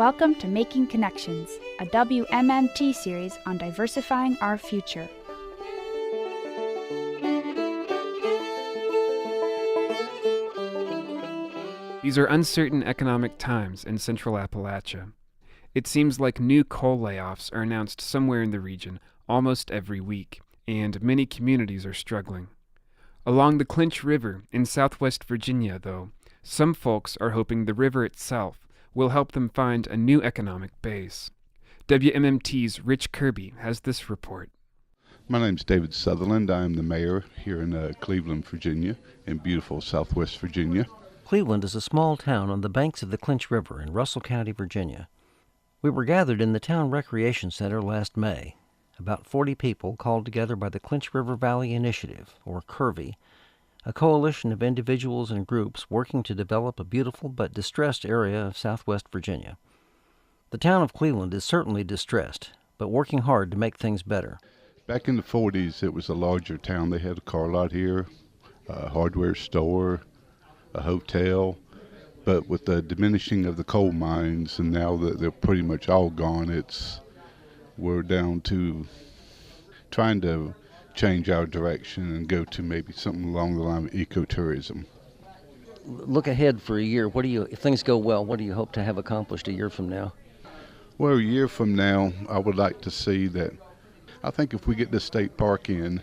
Welcome to Making Connections, a WMMT series on diversifying our future. These are uncertain economic times in Central Appalachia. It seems like new coal layoffs are announced somewhere in the region almost every week, and many communities are struggling. Along the Clinch River in southwest Virginia, though, some folks are hoping the river itself will help them find a new economic base. WMMT's Rich Kirby has this report. My name's David Sutherland. I am the mayor here in Cleveland, Virginia, in beautiful southwest Virginia. Cleveland is a small town on the banks of the Clinch River in Russell County, Virginia. We were gathered in the town recreation center last May. About 40 people called together by the Clinch River Valley Initiative, or CRVI, a coalition of individuals and groups working to develop a beautiful but distressed area of southwest Virginia. The town of Cleveland is certainly distressed, but working hard to make things better. Back in the 40s, it was a larger town. They had a car lot here, a hardware store, a hotel, but with the diminishing of the coal mines, and now that they're pretty much all gone, we're down to trying to change our direction and go to maybe something along the line of ecotourism. Look ahead for a year. If things go well, what do you hope to have accomplished a year from now? Well, a year from now, I would like to see that. I think if we get the state park in,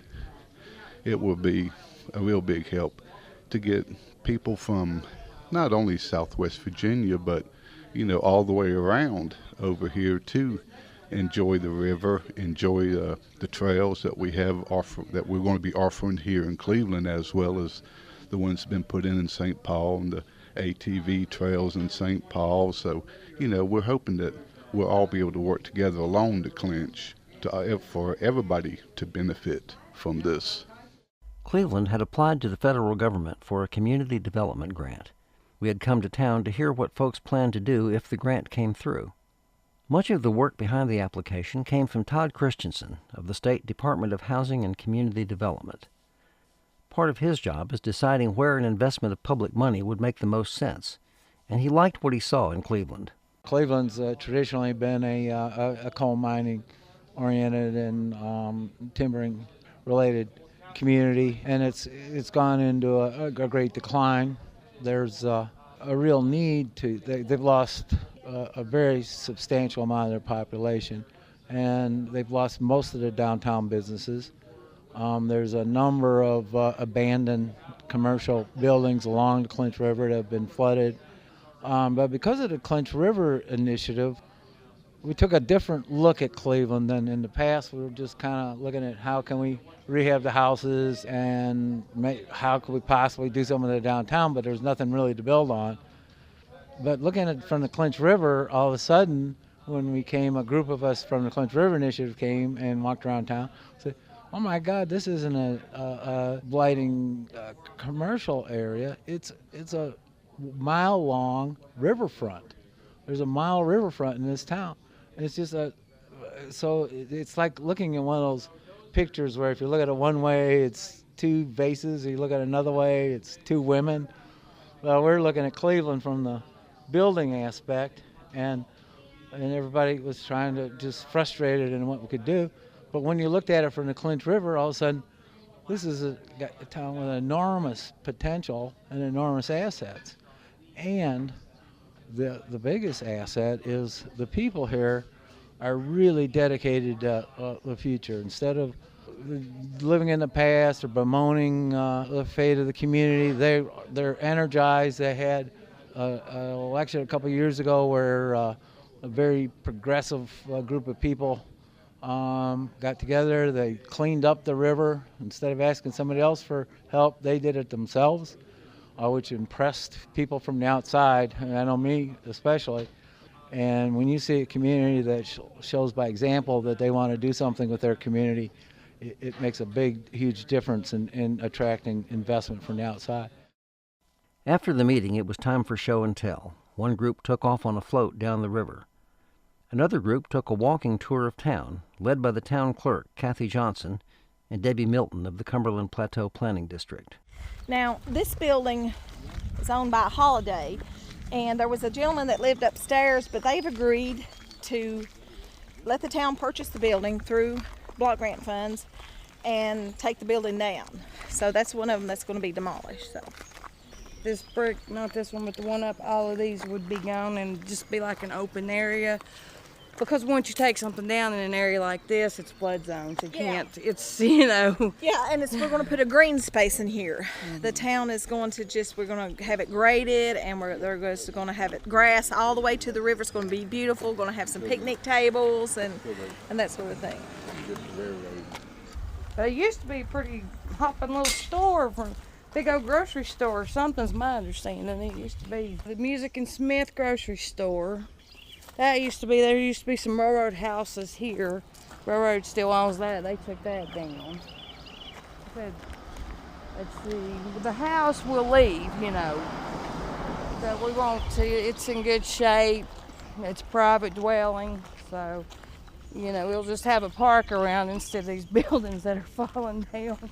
it will be a real big help to get people from not only southwest Virginia, but all the way around over here to enjoy the river, enjoy the trails that we have that we're going to be offering here in Cleveland, as well as the ones that have been put in St. Paul and the ATV trails in St. Paul. So we're hoping that we'll all be able to work together along the Clinch for everybody to benefit from this. Cleveland had applied to the federal government for a community development grant. We had come to town to hear what folks planned to do if the grant came through. Much of the work behind the application came from Todd Christensen of the State Department of Housing and Community Development. Part of his job is deciding where an investment of public money would make the most sense, and he liked what he saw in Cleveland. Cleveland's traditionally been a coal mining oriented and timbering-related community, and it's gone into a great decline. There's a real need they've lost a very substantial amount of their population, and they've lost most of their downtown businesses. There's a number of abandoned commercial buildings along the Clinch River that have been flooded. But because of the Clinch River Initiative, we took a different look at Cleveland than in the past. We were just kind of looking at how can we rehab the houses and how could we possibly do some of the downtown, but there's nothing really to build on. But looking at it from the Clinch River, all of a sudden, when a group of us from the Clinch River Initiative came and walked around town, said, oh my God, this isn't a blighting commercial area. It's a mile-long riverfront. There's a mile riverfront in this town. And it's just so it's like looking at one of those pictures where if you look at it one way, it's two vases, or you look at it another way, it's two women. Well, we're looking at Cleveland from the building aspect, and everybody was trying to just frustrated in what we could do. But when you looked at it from the Clinch River, all of a sudden, this is a town with enormous potential and enormous assets. And the biggest asset is the people here are really dedicated to the future. Instead of living in the past or bemoaning the fate of the community, they're energized. They had an election a couple years ago where a very progressive group of people got together. They cleaned up the river. Instead of asking somebody else for help, they did it themselves, which impressed people from the outside, and I know me especially. And when you see a community that shows by example that they want to do something with their community, it makes a huge difference in attracting investment from the outside. After the meeting, it was time for show and tell. One group took off on a float down the river. Another group took a walking tour of town, led by the town clerk, Kathy Johnson, and Debbie Milton of the Cumberland Plateau Planning District. Now, this building is owned by Holiday, And there was a gentleman that lived upstairs, but they've agreed to let the town purchase the building through block grant funds and take the building down. So that's one of them that's going to be demolished. So this brick, not this one, but the one up, all of these would be gone and just be like an open area. Because once you take something down in an area like this, it's flood zones. You can't, it's, you know. Yeah, and we're going to put a green space in here. The town is going to we're going to have it graded, and they're just going to have it grass all the way to the river. It's going to be beautiful. Going to have some picnic tables and that sort of thing. But it used to be a pretty hopping little store, from big old grocery store or something's my understanding. It used to be the Music and Smith grocery store. That used to be, there used to be some railroad houses here. Railroad still owns that. They took that down. Let's see, the house will leave, you know. But we want to, it's in good shape. It's a private dwelling, so, you know, we'll just have a park around instead of these buildings that are falling down.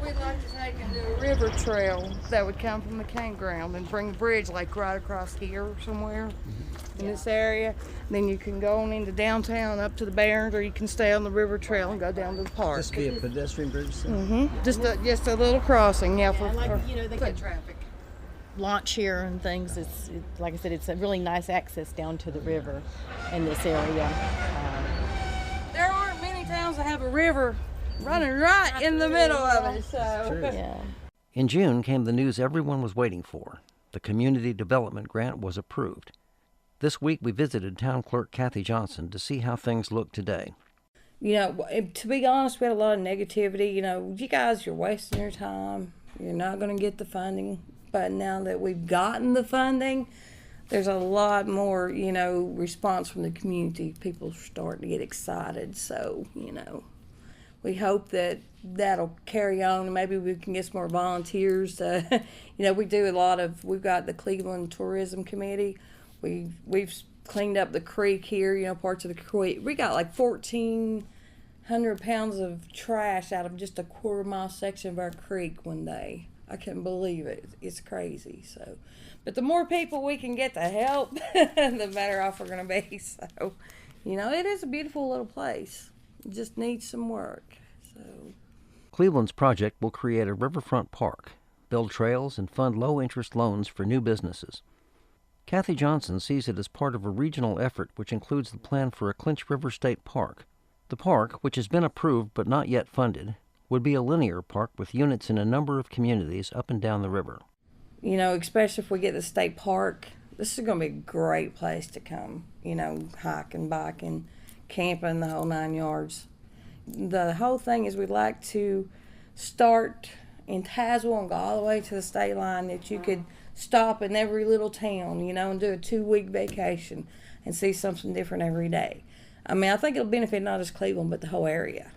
We'd like to take and do a river trail that would come from the campground and bring the bridge like right across here somewhere in this area. And then you can go on into downtown up to the Barrens, or you can stay on the river trail and go down to the park. This be a pedestrian bridge? Just a little crossing, yeah. They could traffic launch here and things. Like I said, it's a really nice access down to the river in this area. There aren't many towns that have a river running right in the middle of it. So. Yeah. In June came the news everyone was waiting for. The Community Development Grant was approved. This week we visited Town Clerk Kathy Johnson to see how things look today. You know, to be honest, we had a lot of negativity. You know, you guys, you're wasting your time. You're not going to get the funding. But now that we've gotten the funding, there's a lot more, you know, response from the community. People are starting to get excited. So, you know, we hope that that'll carry on, and maybe we can get some more volunteers. You know, we've got the Cleveland Tourism Committee. We've cleaned up the creek here, you know, parts of the creek. We got like 1,400 pounds of trash out of just a quarter-mile section of our creek one day. I couldn't believe it. It's crazy. So, but the more people we can get to help, the better off we're going to be. So, you know, it is a beautiful little place. It just needs some work. So, Cleveland's project will create a riverfront park, build trails, and fund low-interest loans for new businesses. Kathy Johnson sees it as part of a regional effort which includes the plan for a Clinch River State Park. The park, which has been approved but not yet funded, would be a linear park with units in a number of communities up and down the river. You know, especially if we get the state park, this is going to be a great place to come, you know, hiking, biking, camping, the whole 9 yards. The whole thing is we'd like to start in Tazewell and go all the way to the state line, that you could stop in every little town, you know, and do a 2-week vacation and see something different every day. I mean, I think it'll benefit not just Cleveland, but the whole area,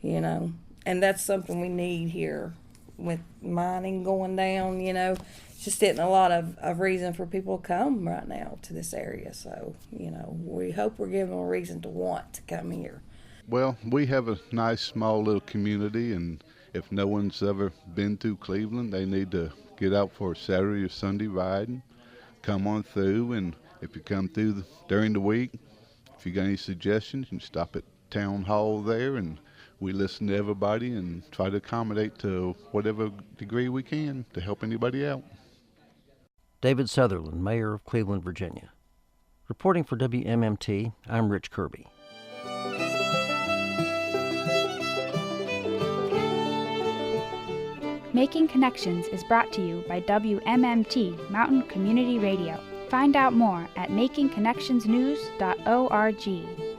you know. And that's something we need here with mining going down, you know. It's just getting a lot of reason for people to come right now to this area. So, you know, we hope we're giving them a reason to want to come here. Well, we have a nice small little community, and if no one's ever been to Cleveland, they need to get out for a Saturday or Sunday riding. Come on through, and if you come through during the week, if you got any suggestions, you can stop at Town Hall there, and we listen to everybody and try to accommodate to whatever degree we can to help anybody out. David Sutherland, Mayor of Cleveland, Virginia. Reporting for WMMT, I'm Rich Kirby. Making Connections is brought to you by WMMT Mountain Community Radio. Find out more at makingconnectionsnews.org.